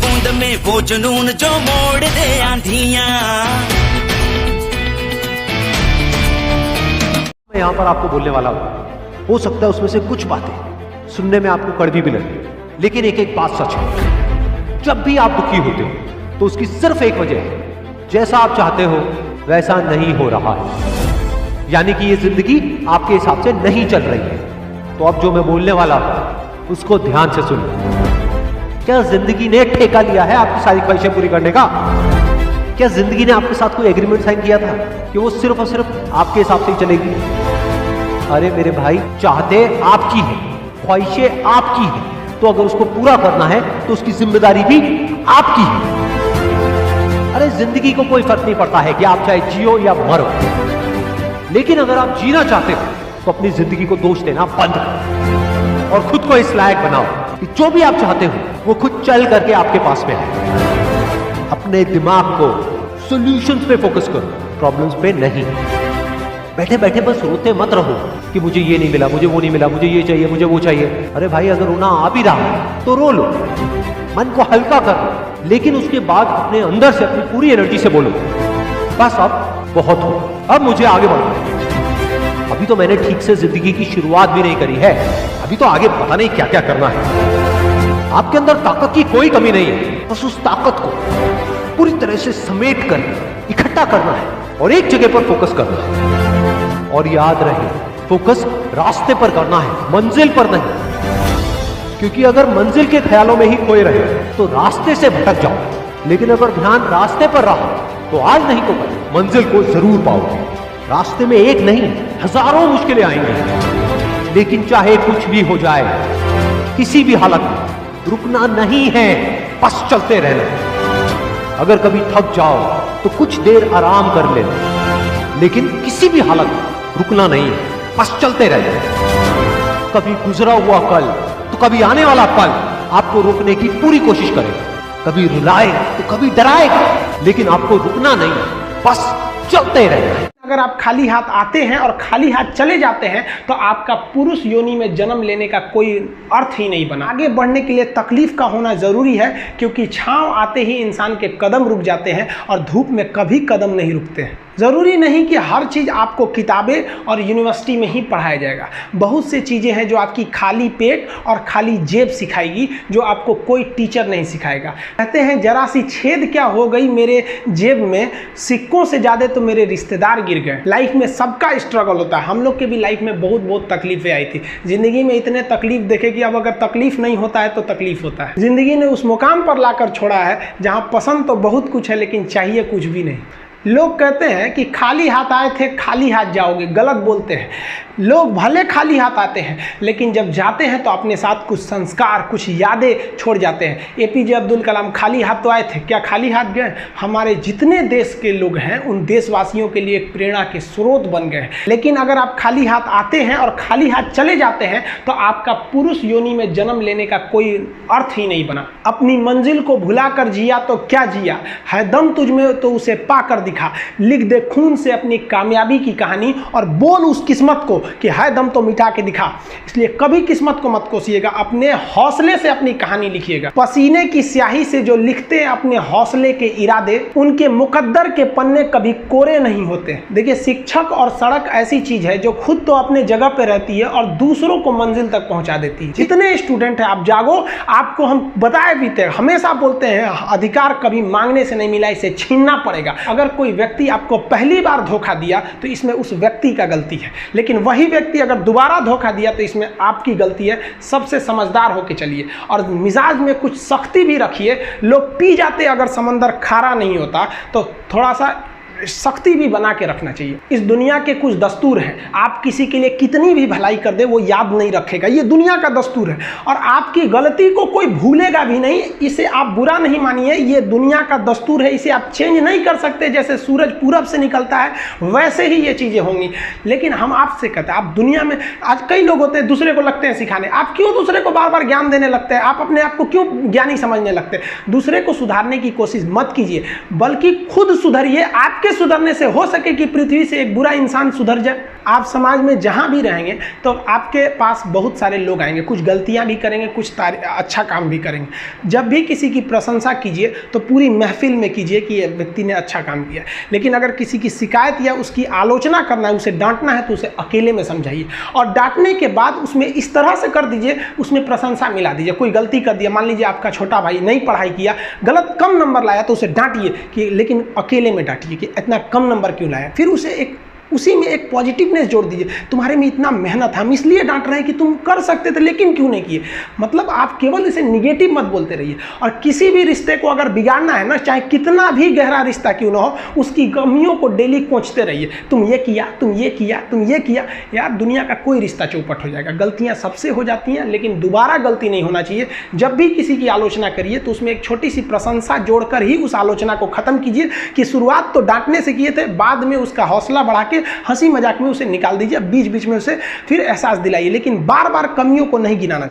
बूंद में वो जुनून जो मोड़ दे आंधियां। मैं यहाँ पर आपको बोलने वाला हूँ, हो सकता है उसमें से कुछ बातें सुनने में आपको कड़वी भी लगे, लेकिन एक एक बात सच है। जब भी आप दुखी होते हो तो उसकी सिर्फ एक वजह है, जैसा आप चाहते हो वैसा नहीं हो रहा है, यानी कि ये जिंदगी आपके हिसाब से नहीं चल रही है। तो अब जो मैं बोलने वाला हूं उसको ध्यान से सुनो। क्या जिंदगी ने ठेका लिया है आपकी सारी ख्वाहिशें पूरी करने का? क्या जिंदगी ने आपके साथ कोई एग्रीमेंट साइन किया था कि वो सिर्फ और सिर्फ आपके हिसाब से ही चलेगी? अरे मेरे भाई, चाहते आपकी है, ख्वाहिशें आपकी है, तो अगर उसको पूरा करना है तो उसकी जिम्मेदारी भी आपकी है। अरे जिंदगी को कोई फर्क नहीं पड़ता है कि आप चाहे जियो या मरो, लेकिन अगर आप जीना चाहते हो तो अपनी जिंदगी को दोष देना बंद करो और खुद को इस लायक बनाओ कि जो भी आप चाहते हो वो खुद चल करके आपके पास में आए। अपने दिमाग को सॉल्यूशंस पे फोकस करो, प्रॉब्लम्स पे नहीं। बैठे बैठे बस रोते मत रहो कि मुझे ये नहीं मिला, मुझे वो नहीं मिला, मुझे ये चाहिए, मुझे वो चाहिए। अरे भाई, अगर रोना आ भी रहा है तो रो लो, मन को हल्का कर लो, लेकिन उसके बाद अपने अंदर से अपनी पूरी एनर्जी से बोलो, बस अब बहुत हो, अब मुझे आगे बढ़ना। अभी तो मैंने ठीक से जिंदगी की शुरुआत भी नहीं करी है, अभी तो आगे पता नहीं क्या क्या करना है। आपके अंदर ताकत की कोई कमी नहीं है, बस उस ताकत को पूरी तरह से समेट कर इकट्ठा करना है और एक जगह पर फोकस करना है। और याद रहे, फोकस रास्ते पर करना है, मंजिल पर नहीं। क्योंकि अगर मंजिल के ख्यालों में ही खोए रहे तो रास्ते से भटक जाओ, लेकिन अगर ध्यान रास्ते पर रहा तो आज नहीं तो कल मंजिल को जरूर पाओगे। रास्ते में एक नहीं, हजारों मुश्किलें आएंगी, लेकिन चाहे कुछ भी हो जाए, किसी भी हालत में रुकना नहीं है, बस चलते रहना। अगर कभी थक जाओ तो कुछ देर आराम कर लेना, लेकिन किसी भी हालत में रुकना नहीं है, बस चलते रहना। कभी गुजरा हुआ कल तो कभी आने वाला पल आपको रोकने की पूरी कोशिश करेगा, कभी रुलाए तो कभी डराएगा, लेकिन आपको रुकना नहीं, बस चलते रहना। अगर आप खाली हाथ आते हैं और खाली हाथ चले जाते हैं तो आपका पुरुष योनि में जन्म लेने का कोई अर्थ ही नहीं बना। आगे बढ़ने के लिए तकलीफ का होना जरूरी है, क्योंकि छांव आते ही इंसान के कदम रुक जाते हैं और धूप में कभी कदम नहीं रुकते हैं। ज़रूरी नहीं कि हर चीज़ आपको किताबें और यूनिवर्सिटी में ही पढ़ाया जाएगा। बहुत से चीज़ें हैं जो आपकी खाली पेट और खाली जेब सिखाएगी, जो आपको कोई टीचर नहीं सिखाएगा। कहते हैं जरा सी छेद क्या हो गई मेरे जेब में, सिक्कों से ज़्यादा तो मेरे रिश्तेदार गिर गए। लाइफ में सबका स्ट्रगल होता है, हम लोग के भी लाइफ में बहुत तकलीफें आई थी। ज़िंदगी में इतने तकलीफ देखे कि अब अगर तकलीफ नहीं होता है तो तकलीफ होता है। ज़िंदगी ने उस मुकाम पर लाकर छोड़ा है जहाँ पसंद तो बहुत कुछ है, लेकिन चाहिए कुछ भी नहीं। लोग कहते हैं कि खाली हाथ आए थे खाली हाथ जाओगे, गलत बोलते हैं। लोग भले खाली हाथ आते हैं, लेकिन जब जाते हैं तो अपने साथ कुछ संस्कार, कुछ यादें छोड़ जाते हैं। एपीजे अब्दुल कलाम खाली हाथ तो आए थे, क्या खाली हाथ गए? हमारे जितने देश के लोग हैं उन देशवासियों के लिए एक प्रेरणा के स्रोत बन गए हैं। लेकिन अगर आप खाली हाथ आते हैं और खाली हाथ चले जाते हैं तो आपका पुरुष योनि में जन्म लेने का कोई अर्थ ही नहीं बना। अपनी मंजिल को भुलाकर जिया तो क्या जिया, है दम तुझ में तो उसे पाकर दिखा। लिख दे खून से अपनी कामयाबी की कहानी और बोल उस किस्मत को कि है दम तो मिटा के दिखा। इसलिए कभी किस्मत को मत कोसिएगा, अपने हौसले से अपनी कहानी लिखिएगा। पसीने की स्याही से जो लिखते हैं अपने हौसले के इरादे, उनके मुकद्दर के पन्ने कभी कोरे नहीं होते। देखिए, शिक्षक और सड़क ऐसी चीज है जो खुद तो अपने जगह पे रहती है और दूसरों को मंजिल तक पहुंचा देती है। जितने स्टूडेंट हैं, आप जागो, आपको हम बताए भी थे, हमेशा बोलते हैं अधिकार कभी मांगने से नहीं मिला, इसे छीनना पड़ेगा। अगर कोई व्यक्ति आपको पहली बार धोखा दिया तो इसमें उस व्यक्ति का गलती है, लेकिन वही व्यक्ति अगर दोबारा धोखा दिया तो इसमें आपकी गलती है। सबसे समझदार होके चलिए और मिजाज में कुछ सख्ती भी रखिए। लोग पी जाते अगर समंदर खारा नहीं होता तो थोड़ा सा सख्ती भी बना के रखना चाहिए। इस दुनिया के कुछ दस्तूर हैं, आप किसी के लिए कितनी भी भलाई कर दे वो याद नहीं रखेगा, ये दुनिया का दस्तूर है। और आपकी गलती को कोई भूलेगा भी नहीं, इसे आप बुरा नहीं मानिए, ये दुनिया का दस्तूर है, इसे आप चेंज नहीं कर सकते। जैसे सूरज पूरब से निकलता है वैसे ही ये चीज़ें होंगी। लेकिन हम आपसे कहते हैं, आप दुनिया में आज कई लोग होते हैं दूसरे को लगते हैं सिखाने, आप क्यों दूसरे को बार बार ज्ञान देने लगते हैं? आप अपने आप को क्यों ज्ञानी समझने लगते हैं? दूसरे को सुधारने की कोशिश मत कीजिए, बल्कि खुद सुधरिए। आपके सुधरने से हो सके कि पृथ्वी से एक बुरा इंसान सुधर जाए। आप समाज में जहाँ भी रहेंगे तो आपके पास बहुत सारे लोग आएंगे, कुछ गलतियाँ भी करेंगे, कुछ अच्छा काम भी करेंगे। जब भी किसी की प्रशंसा कीजिए तो पूरी महफिल में कीजिए कि ये व्यक्ति ने अच्छा काम किया। लेकिन अगर किसी की शिकायत या उसकी आलोचना करना है, उसे डांटना है, तो उसे अकेले में समझाइए और डांटने के बाद उसमें इस तरह से कर दीजिए, उसमें प्रशंसा मिला दीजिए। कोई गलती कर दिया, मान लीजिए आपका छोटा भाई नहीं पढ़ाई किया, गलत कम नंबर लाया, तो उसे डांटिए कि, लेकिन अकेले में डांटिए कि इतना कम नंबर क्यों लाया। फिर उसे उसी में एक पॉजिटिवनेस जोड़ दीजिए, तुम्हारे में इतना मेहनत है, हम इसलिए डांट रहे हैं कि तुम कर सकते थे लेकिन क्यों नहीं किए। मतलब आप केवल इसे निगेटिव मत बोलते रहिए। और किसी भी रिश्ते को अगर बिगाड़ना है ना, चाहे कितना भी गहरा रिश्ता क्यों ना हो, उसकी कमियों को डेली कोंचते रहिए। तुम ये किया, तुम ये किया, तुम ये किया। यार दुनिया का कोई रिश्ता चौपट हो जाएगा। गलतियां सबसे हो जाती हैं, लेकिन दोबारा गलती नहीं होना चाहिए। जब भी किसी की आलोचना करिए तो उसमें एक छोटी सी प्रशंसा जोड़कर ही उस आलोचना को खत्म कीजिए कि शुरुआत तो डांटने से किए थे, बाद में उसका हौसला बढ़ा के हंसी मजाक में उसे निकाल दीजिए। बीच बीच में उसे फिर एहसास दिलाइए, लेकिन बार बार कमियों को नहीं गिनाना।